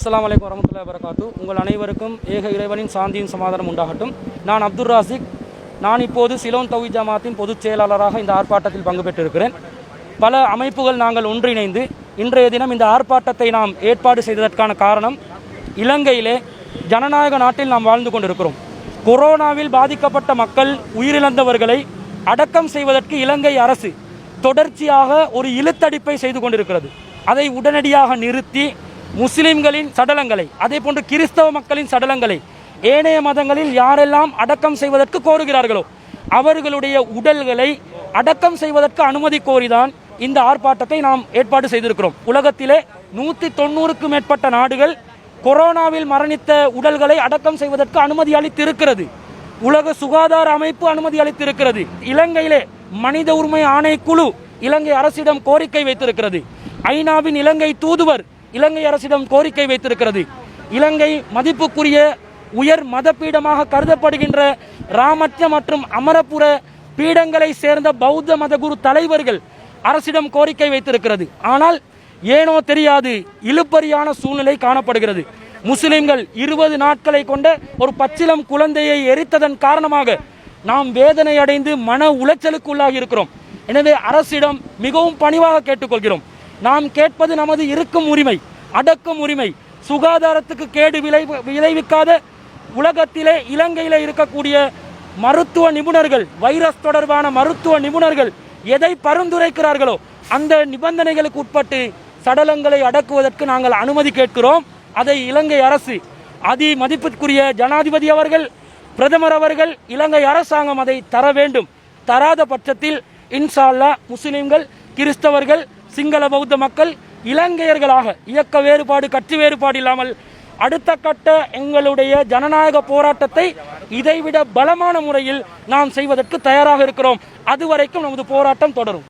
அஸ்ஸலாமு அலைக்கும் வரஹ்மத்துல்லாஹி வபரகாத்து. உங்கள் அனைவருக்கும் ஏக இறைவனின் சாந்தியின் சமாதானம் உண்டாகட்டும். நான் அப்துல் ராசிக். நான் இப்போது சிலோன் தௌஹீத் ஜமாத்தின் பொதுச் செயலாளராக இந்த ஆர்ப்பாட்டத்தில் பங்கு பெற்றிருக்கிறேன். பல அமைப்புகள் நாங்கள் ஒன்றிணைந்து இன்றைய தினம் இந்த ஆர்ப்பாட்டத்தை நாம் ஏற்பாடு செய்ததற்கான காரணம், இலங்கையிலே ஜனநாயக நாட்டில் நாம் வாழ்ந்து கொண்டிருக்கிறோம். கொரோனாவில் பாதிக்கப்பட்ட மக்கள், உயிரிழந்தவர்களை அடக்கம் செய்வதற்கு இலங்கை அரசு தொடர்ச்சியாக ஒரு இழுத்தடிப்பை செய்து கொண்டிருக்கிறது. அதை உடனடியாக நிறுத்தி முஸ்லிம்களின் சடலங்களை, அதே போன்று கிறிஸ்தவ மக்களின் சடலங்களை ஏனைய மதங்களில் யாரெல்லாம் அடக்கம் செய்வதற்கு கோருகிறார்களோ அவர்களுடைய உடல்களை அடக்கம் செய்வதற்கு அனுமதி கோரிதான் இந்த ஆர்ப்பாட்டத்தை நாம் ஏற்பாடு செய்திருக்கிறோம். உலகத்திலே 190க்கும் மேற்பட்ட நாடுகள் கொரோனாவில் மரணித்த உடல்களை அடக்கம் செய்வதற்கு அனுமதி அளித்திருக்கிறது. உலக சுகாதார அமைப்பு அனுமதி அளித்திருக்கிறது. இலங்கையிலே மனித உரிமை ஆணைக்குழு இலங்கை அரசிடம் கோரிக்கை வைத்திருக்கிறது. ஐநாவின் இலங்கை தூதுவர் இலங்கை அரசிடம் கோரிக்கை வைத்திருக்கிறது. இலங்கை மதிப்புக்குரிய உயர் மதப்பீடமாக கருதப்படுகின்ற ராமட்ய மற்றும் அமரபுர பீடங்களை சேர்ந்த பௌத்த மத குரு தலைவர்கள் அரசிடம் கோரிக்கை வைத்திருக்கிறது. ஆனால் ஏனோ தெரியாது இழுபறியான சூழ்நிலை காணப்படுகிறது. முஸ்லிம்கள் 20 நாட்களை கொண்ட ஒரு பச்சிலம் குழந்தையை எரித்ததன் காரணமாக நாம் வேதனை அடைந்து மன உளைச்சலுக்குள்ளாகி இருக்கிறோம். எனவே அரசிடம் மிகவும் பணிவாக கேட்டுக்கொள்கிறோம். நாம் கேட்பது நமது இருக்கும் உரிமை, அடக்கும் உரிமை. சுகாதாரத்துக்கு கேடு விளைவிக்காத உலகத்திலே இலங்கையிலே இருக்கக்கூடிய மருத்துவ நிபுணர்கள், வைரஸ் தொடர்பான மருத்துவ நிபுணர்கள் எதை பரிந்துரைக்கிறார்களோ அந்த நிபந்தனைகளுக்கு உட்பட்டு சடலங்களை அடக்குவதற்கு நாங்கள் அனுமதி கேட்கிறோம். அதை இலங்கை அரசு, அதி மதிப்பிற்குரிய ஜனாதிபதி அவர்கள், பிரதமர் அவர்கள், இலங்கை அரசாங்கம் அதை தர வேண்டும். தராத பட்சத்தில் இன்ஷா அல்லாஹ் முஸ்லிம்கள், கிறிஸ்தவர்கள், சிங்கள பௌத்த மக்கள் இலங்கையர்களாக இயக்க வேறுபாடு, கட்சி வேறுபாடு இல்லாமல் அடுத்த கட்ட எங்களுடைய ஜனநாயக போராட்டத்தை இதைவிட பலமான முறையில் நாம் செய்வதற்கு தயாராக இருக்கிறோம். அதுவரைக்கும் நமது போராட்டம் தொடரும்.